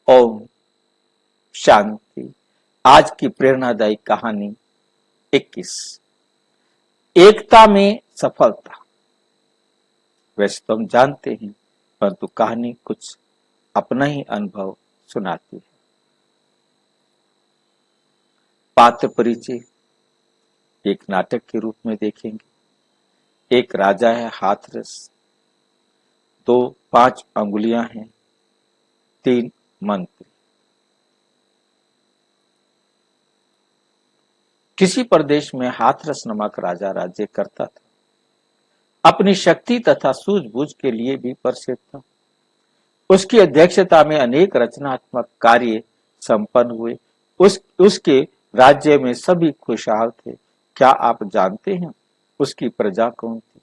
ओम शांति। आज की प्रेरणादायी कहानी 21। एकता में सफलता। वैसे तो हम जानते हैं, परंतु कहानी कुछ अपना ही अनुभव सुनाती है। पात्र परिचय एक नाटक के रूप में देखेंगे। एक राजा है हाथरस, 5 अंगुलियां हैं, 3 मंत्री। किसी प्रदेश में हाथरस नामक राजा राज्य करता था। अपनी शक्ति तथा सूझबूझ के लिए भी प्रसिद्ध था। उसकी अध्यक्षता में अनेक रचनात्मक कार्य संपन्न हुए। उसके राज्य में सभी खुशहाल थे। क्या आप जानते हैं उसकी प्रजा कौन थी?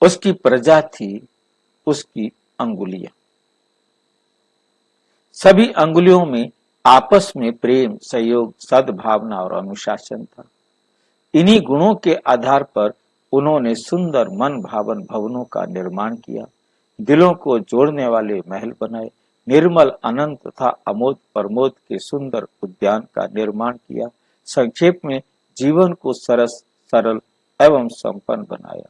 उसकी प्रजा थी उसकी अंगुलियां। सभी अंगुलियों में आपस में प्रेम, सहयोग, सद्भावना और अनुशासन था। इन्हीं गुणों के आधार पर उन्होंने सुंदर मन भावन भवनों का निर्माण किया, दिलों को जोड़ने वाले महल बनाए, निर्मल अनंत तथा अमोद प्रमोद के सुंदर उद्यान का निर्माण किया। संक्षेप में जीवन को सरस, सरल एवं संपन्न बनाया।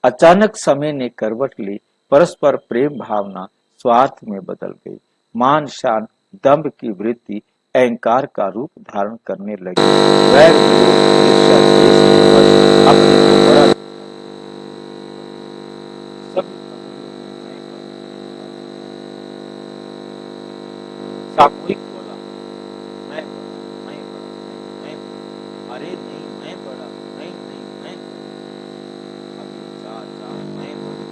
अचानक समय ने करवट ली। परस्पर प्रेम भावना स्वार्थ में बदल गई। मान शान दंभ की वृत्ति अहंकार का रूप धारण करने लगी। वैर विरोध ईर्ष्या द्वेष के वश अपने को बड़ा सभी सामूहिक बोला, मैं बड़ा, मैं बड़ा, मैं बड़ा, अरे नहीं मैं बड़ा, नहीं नहीं मैं बड़ा, अभी जा मैं बड़ा।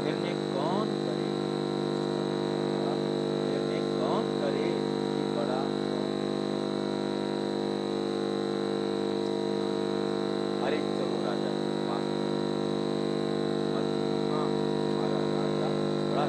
निर्णय कौन करे, निर्णय कौन करे कि बड़ा कौन? अरे चलो राजा के पास। हाँ, हमारा राजा बड़ा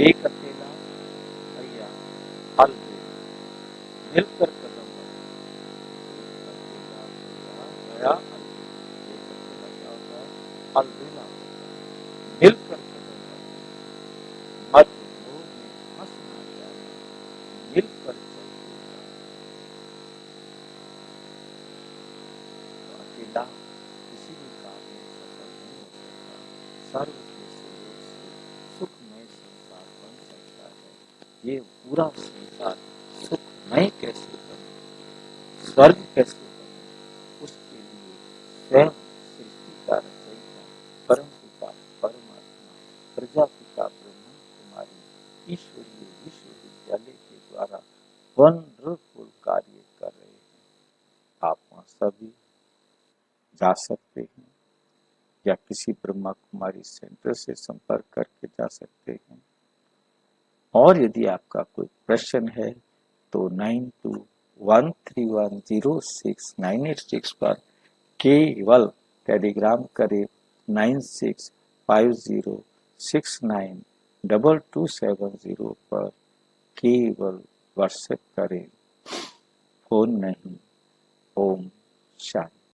एक अकेला भैया अलबेला मिलकर कदम बढ़ाए। एक अकेला भैया गया अलबेला। एक अकेला क्या होता है? अलबेला होता है। मिलकर कदम बढ़ाए। मध्य मोह में फंस ना जाना, मिलकर चल देगा। तो अकेला किसी भी काम में सफल नहीं हो सकता। सर्व के सहयोग से सुखमय संसार बन सकता है। ये पूरा संसार सुखमय कैसे बने, स्वर्ग कैसे बने, उसके लिए स्वयं सृष्टि का रचयिता परम पिता परमात्मा प्रजापिता ब्रह्मा कुमारी ईश्वरीय विश्वविद्यालय के द्वारा वंडरफुल कार्य कर रहे हैं। आप वहाँ सभी जा सकते हैं या किसी ब्रह्मा कुमारी सेंटर से संपर्क करके जा सकते हैं। और यदि आपका कोई प्रश्न है तो 9213106986 पर केवल टेलीग्राम करें। 9650692270 पर केवल व्हाट्सएप करें, फोन नहीं। ओम शांति।